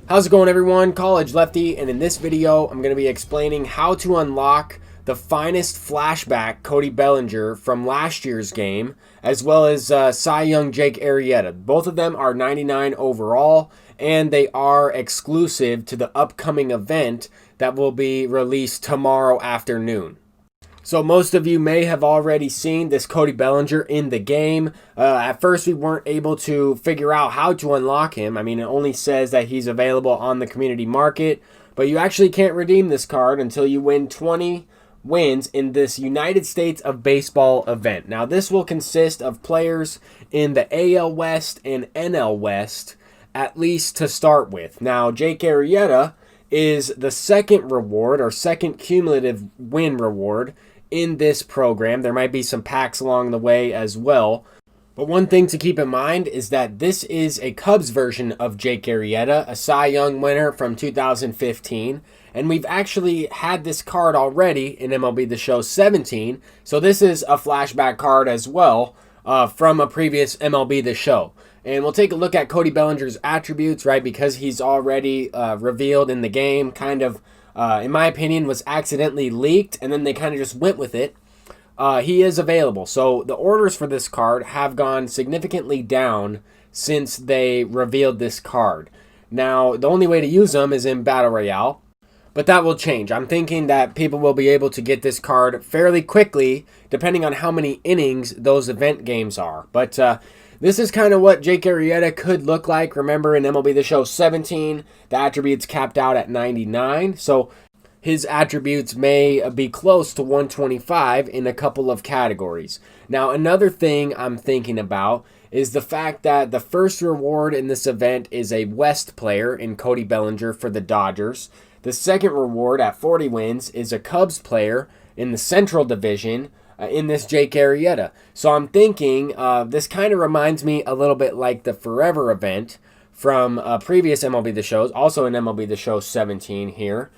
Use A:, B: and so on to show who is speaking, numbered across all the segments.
A: How's it going, everyone? College Lefty, and in this video I'm going to be explaining how to unlock the finest flashback Cody Bellinger from last year's game, as well as Cy Young Jake Arrieta. Both of them are 99 overall, and they are exclusive to the upcoming event that will be released tomorrow afternoon. So most of you may have already seen this Cody Bellinger in the game. At first we weren't able to figure out how to unlock him. I mean, it only says that he's available on the community market, but you actually can't redeem this card until you win 20 wins in this United States of Baseball event. Now this will consist of players in the AL West and NL West, at least to start with. Now Jake Arrieta is the second reward, or second cumulative win reward in this program. There might be some packs along the way as well. But one thing to keep in mind is that this is a Cubs version of Jake Arrieta, a Cy Young winner from 2015. And we've actually had this card already in MLB The Show 17. So this is a flashback card as well from a previous MLB The Show. And we'll take a look at Cody Bellinger's attributes, right? Because he's already revealed in the game, kind of, in my opinion, was accidentally leaked, and then they kind of just went with it. He is available. So the orders for this card have gone significantly down since they revealed this card. Now, the only way to use them is in Battle Royale, but that will change. I'm thinking that people will be able to get this card fairly quickly, depending on how many innings those event games are. But this is kind of what Jake Arrieta could look like. Remember, in MLB The Show 17, the attributes capped out at 99. So his attributes may be close to 125 in a couple of categories. Now, another thing I'm thinking about is the fact that the first reward in this event is a West player in Cody Bellinger for the Dodgers. The second reward at 40 wins is a Cubs player in the Central Division in this Jake Arrieta. So I'm thinking this kind of reminds me a little bit like the Forever event from previous MLB The Shows, also in MLB The Show 17 here.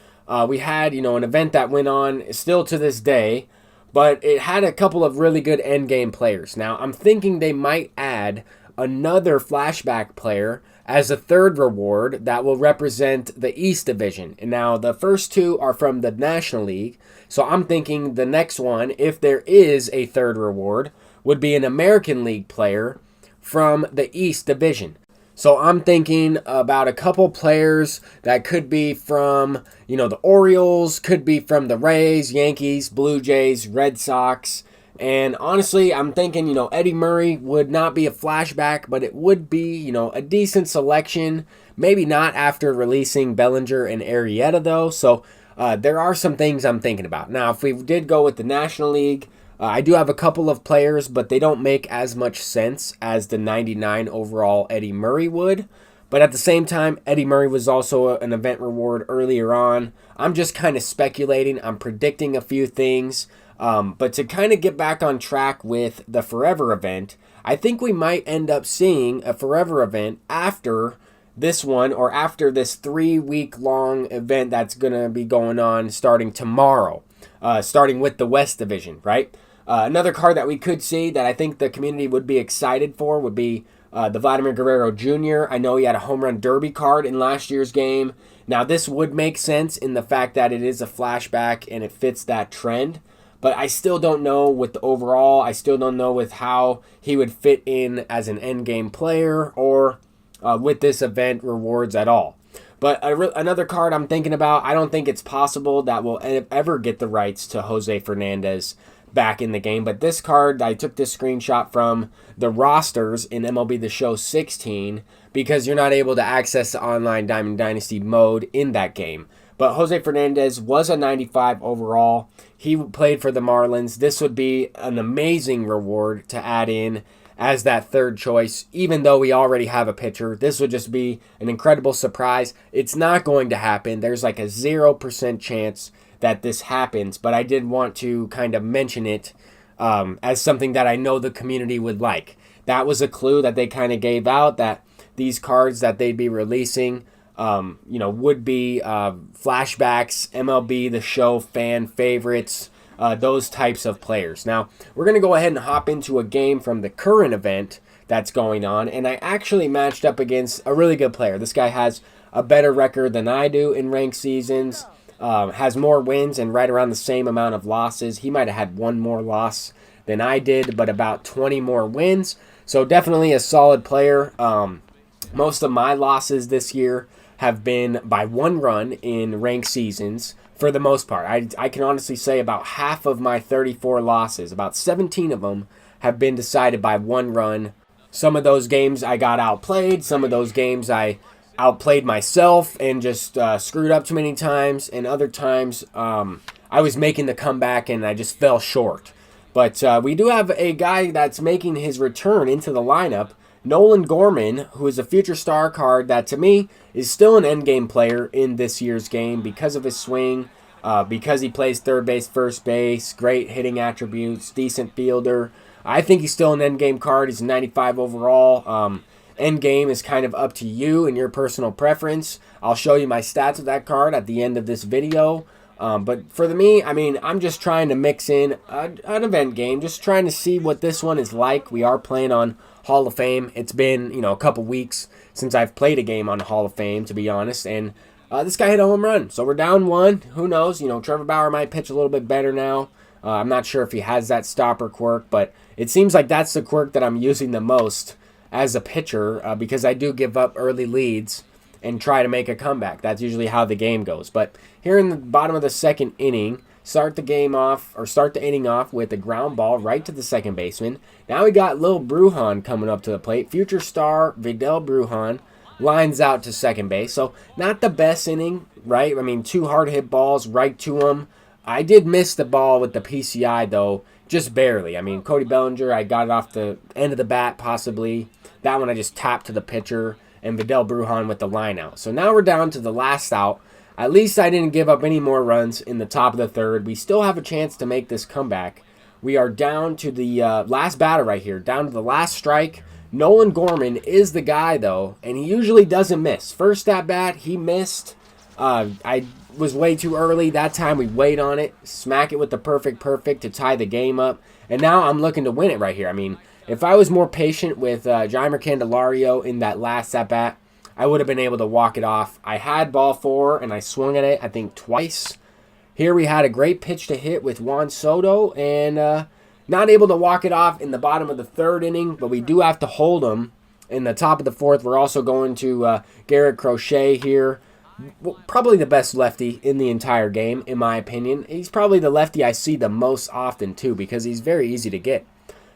A: We had, an event that went on still to this day, but it had a couple of really good endgame players. Now, I'm thinking they might add another flashback player as a third reward that will represent the East Division. And now the first two are from the National League, so I'm thinking the next one, if there is a third reward, would be an American League player from the East Division. So I'm thinking about a couple players that could be from, the Orioles, could be from the Rays, Yankees, Blue Jays, Red Sox. And honestly, I'm thinking, Eddie Murray would not be a flashback, but it would be, a decent selection. Maybe not after releasing Bellinger and Arrieta, though. So there are some things I'm thinking about. Now, if we did go with the National League, I do have a couple of players, but they don't make as much sense as the 99 overall Eddie Murray would. But at the same time, Eddie Murray was also an event reward earlier on. I'm just kind of speculating. I'm predicting a few things. But to kind of get back on track with the Forever event, I think we might end up seeing a Forever event after this one, or after this 3-week-long event that's going to be going on starting tomorrow, starting with the West Division, right? Another card that we could see that I think the community would be excited for would be the Vladimir Guerrero Jr. I know he had a home run derby card in last year's game. Now, this would make sense in the fact that it is a flashback and it fits that trend. But I still don't know with the overall. I still don't know with how he would fit in as an endgame player or with this event rewards at all. But another card I'm thinking about, I don't think it's possible that we'll ever get the rights to Jose Fernandez back in the game. But this card, I took this screenshot from the rosters in MLB The Show 16 because you're not able to access the online Diamond Dynasty mode in that game. But Jose Fernandez was a 95 overall. He played for the Marlins. This would be an amazing reward to add in as that third choice, even though we already have a pitcher. This would just be an incredible surprise. It's not going to happen. There's like a 0% chance that this happens, but I did want to kind of mention it as something that I know the community would like. That was a clue that they kind of gave out, that these cards that they'd be releasing would be flashbacks, MLB The Show fan favorites, those types of players. Now, we're going to go ahead and hop into a game from the current event that's going on. And I actually matched up against a really good player. This guy has a better record than I do in ranked seasons, has more wins and right around the same amount of losses. He might have had one more loss than I did, but about 20 more wins. So definitely a solid player. Most of my losses this year have been by one run in ranked seasons for the most part. I can honestly say about half of my 34 losses, about 17 of them, have been decided by one run. Some of those games I got outplayed. Some of those games I outplayed myself and just screwed up too many times. And other times I was making the comeback and I just fell short. But we do have a guy that's making his return into the lineup, Nolan Gorman, who is a future star card that to me is still an endgame player in this year's game because of his swing, because he plays third base, first base, great hitting attributes, decent fielder. I think he's still an endgame card. He's a 95 overall. Endgame is kind of up to you and your personal preference. I'll show you my stats of that card at the end of this video. But for me, I mean, I'm just trying to mix in an event game, just trying to see what this one is like. We are playing on Hall of Fame. It's been, a couple weeks since I've played a game on Hall of Fame, to be honest. And this guy hit a home run. So we're down one. Who knows? Trevor Bauer might pitch a little bit better now. I'm not sure if he has that stopper quirk, but it seems like that's the quirk that I'm using the most as a pitcher because I do give up early leads and try to make a comeback. That's usually how the game goes. But here in the bottom of the second inning, start the inning off with a ground ball right to the second baseman. Now we got Lil Brujan coming up to the plate. Future star Vidal Brujan lines out to second base. So not the best inning, right? I mean, two hard hit balls right to him. I did miss the ball with the PCI though, just barely. I mean, Cody Bellinger, I got it off the end of the bat possibly. That one I just tapped to the pitcher, and Vidal Brujan with the line out. So now we're down to the last out. At least I didn't give up any more runs in the top of the third. We still have a chance to make this comeback. We are down to the last batter right here, down to the last strike. Nolan Gorman is the guy, though, and he usually doesn't miss. First at bat, he missed. I was way too early. That time we wait on it, smack it with the perfect to tie the game up. And now I'm looking to win it right here. I mean, if I was more patient with Jeimer Candelario in that last at bat, I would have been able to walk it off. I had ball four, and I swung at it, I think, twice. Here we had a great pitch to hit with Juan Soto, and not able to walk it off in the bottom of the third inning, but we do have to hold them in the top of the fourth. We're also going to Garrett Crochet here. Probably the best lefty in the entire game, in my opinion. He's probably the lefty I see the most often, too, because he's very easy to get.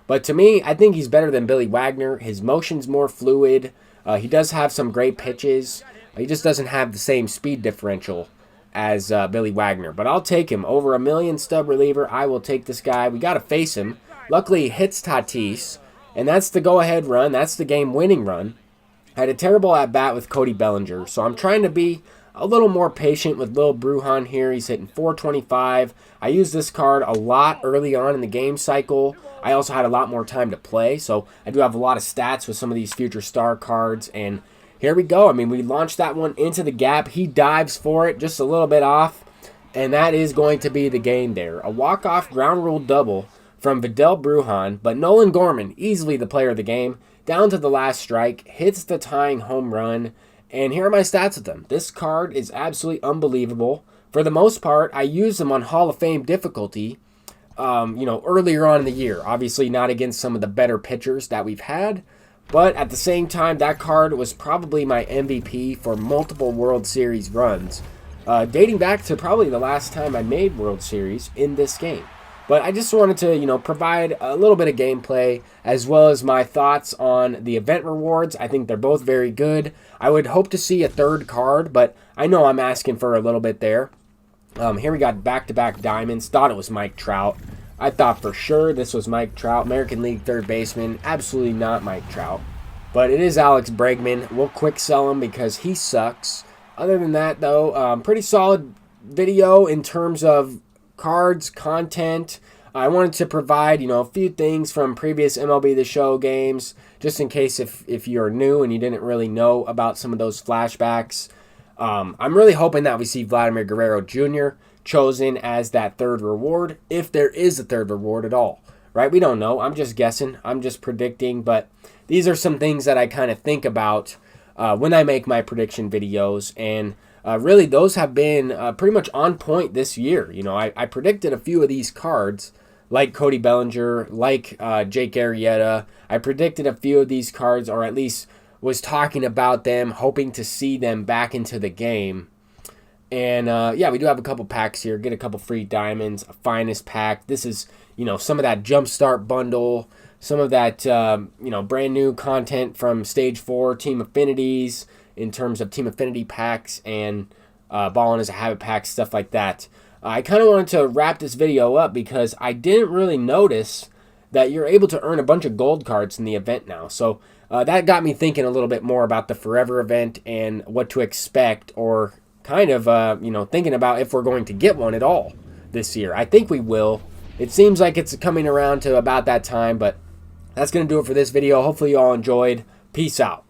A: But to me, I think he's better than Billy Wagner. His motion's more fluid. He does have some great pitches. He just doesn't have the same speed differential as Billy Wagner. But I'll take him. Over $1 million stub reliever, I will take this guy. We got to face him. Luckily, he hits Tatis, and that's the go-ahead run. That's the game-winning run. I had a terrible at-bat with Cody Bellinger, so I'm trying to be a little more patient with Lil Brujan here. He's hitting .425. I used this card a lot early on in the game cycle. I also had a lot more time to play, so I do have a lot of stats with some of these future star cards, and here we go. I mean, we launched that one into the gap. He dives for it, just a little bit off, and that is going to be the game there. A walk-off ground rule double from Vidal Brujan, but Nolan Gorman, easily the player of the game, down to the last strike, hits the tying home run, and here are my stats with them. This card is absolutely unbelievable. For the most part, I used them on Hall of Fame difficulty, earlier on in the year. Obviously not against some of the better pitchers that we've had, but at the same time, that card was probably my MVP for multiple World Series runs, dating back to probably the last time I made World Series in this game. But I just wanted to, provide a little bit of gameplay as well as my thoughts on the event rewards. I think they're both very good. I would hope to see a third card, but I know I'm asking for a little bit there. Here we got back-to-back diamonds. Thought it was Mike Trout. I thought for sure this was Mike Trout, American League third baseman. Absolutely not Mike Trout. But it is Alex Bregman. We'll quick sell him because he sucks. Other than that, though, pretty solid video in terms of cards, content. I wanted to provide, a few things from previous MLB The Show games, just in case if you're new and you didn't really know about some of those flashbacks. I'm really hoping that we see Vladimir Guerrero Jr. chosen as that third reward, if there is a third reward at all, right? We don't know. I'm just guessing. I'm just predicting, but these are some things that I kind of think about when I make my prediction videos, and really those have been pretty much on point this year. You know, I predicted a few of these cards, like Cody Bellinger, like Jake Arrieta. I predicted a few of these cards, or at least was talking about them, hoping to see them back into the game. And yeah, we do have a couple packs here. Get a couple free diamonds, a finest pack. This is, you know, some of that Jumpstart bundle, some of that, you know, brand new content from Stage 4 Team Affinities in terms of Team Affinity packs and Ballin' as a Habit pack, stuff like that. I kind of wanted to wrap this video up because I didn't really notice that you're able to earn a bunch of gold cards in the event now. So that got me thinking a little bit more about the Forever event and what to expect, or kind of, you know, thinking about if we're going to get one at all this year. I think we will. It seems like it's coming around to about that time, but that's going to do it for this video. Hopefully you all enjoyed. Peace out.